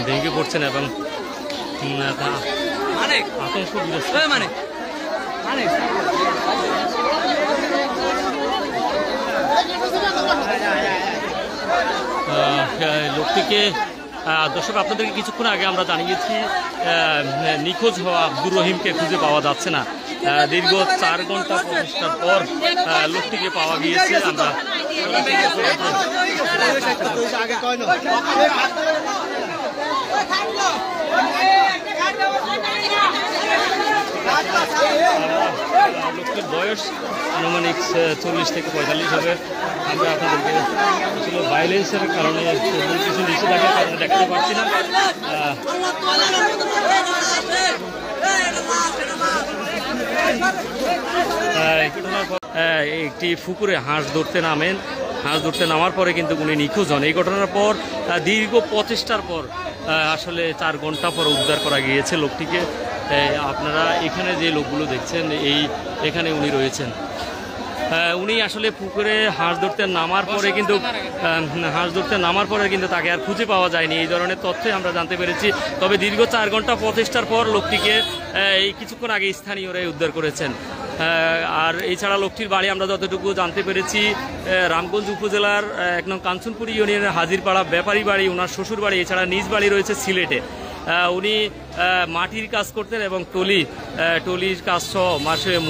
ভেঙে পড়ছেন এবং আতঙ্ক বিরস্ত। লোকটিকে দর্শক আপনাদেরকে কিছুক্ষণ আগে আমরা জানিয়েছি নিখোঁজ হওয়া আব্দুর রহিমকে খুঁজে পাওয়া যাচ্ছে না। দীর্ঘ 4 ঘন্টা প্রচেষ্টার পর লোকটিকে পাওয়া গিয়েছে। আমরা লোকটির বয়স আনুমানিক 40 থেকে 45 হবে। আমরা আপনাদেরকে আসলে ভায়োলেন্সের কারণে কিছু নিষেধাজ্ঞার কারণে দেখাতে পারছি না। একটি পুকুরে হাঁস ধরতে নামেন, হাঁস ধরতে নামার পরে কিন্তু উনি নিখোঁজ হন। এই ঘটনার পর দীর্ঘ প্রচেষ্টার পর আসলে 4 ঘন্টা পর উদ্ধার করা গিয়েছে লোকটিকে। আপনারা এখানে যে লোকগুলো দেখছেন এখানে উনি রয়েছেন। উনি আসলে পুকুরে হাঁস ধরতে নামার পরে কিন্তু তাকে আর খুঁজে পাওয়া যায়নি। এই ধরনের তথ্য আমরা জানতে পেরেছি। তবে দীর্ঘ 4 ঘন্টা প্রচেষ্টার পর লোকটিকে এই কিছুক্ষণ আগে স্থানীয়রাই উদ্ধার করেছেন। আর এছাড়া লোকটির বাড়ি আমরা যতটুকু জানতে পেরেছি রামগঞ্জ উপজেলার 1 নং কাঞ্চনপুর ইউনিয়নের হাজিরপাড়া ব্যাপারী বাড়ি ওনার শ্বশুর বাড়ি। এছাড়া নিজ বাড়ি রয়েছে সিলেটে। উনি মাটির কাজ করতেন এবং টলির কাজ সহ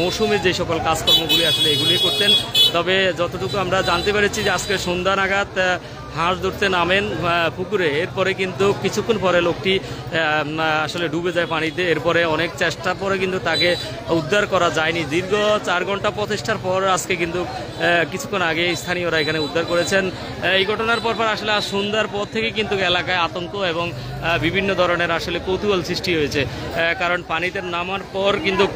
মৌসুমের যে সকল কাজকর্মগুলি আসলে এগুলি করতেন। তবে যতটুকু আমরা জানতে পেরেছি যে আজকে সন্ধ্যা নাগাদ হাঁস ধরতে নামেন পুকুরে। এরপরে কিন্তু কিছুক্ষণ পরে লোকটি আসলে ডুবে যায় পানিতে। এরপরে অনেক চেষ্টার পরে কিন্তু তাকে উদ্ধার করা যায়নি। দীর্ঘ 4 ঘন্টা প্রচেষ্টার পর আজকে কিন্তু কিছুক্ষণ আগে স্থানীয়রা এখানে উদ্ধার করেছেন। এই ঘটনার পর আসলে সন্ধ্যার পর থেকে কিন্তু এলাকায় আতঙ্ক এবং বিভিন্ন ধরনের আসলে কৌতূহল সৃষ্টি হয়েছে। কারণ পানিতে নামার পর কিন্তু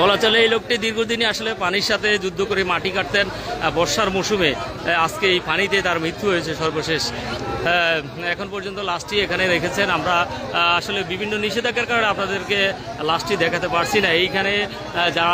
বলা চলে এই লোকটি দীর্ঘদিনই আসলে পানির সাথে যুদ্ধ করে মাটি কাটতেন। বর্ষার মৌসুমে আজকে এই পানিতে তার মৃত্যু হয়েছে সর্বশেষ। এখন পর্যন্ত লাশটি এখানে রেখেছেন। আমরা আসলে বিভিন্ন নিষেধাজ্ঞার কারণে আপনাদেরকে লাশটি দেখাতে পারছি না। এইখানে যারা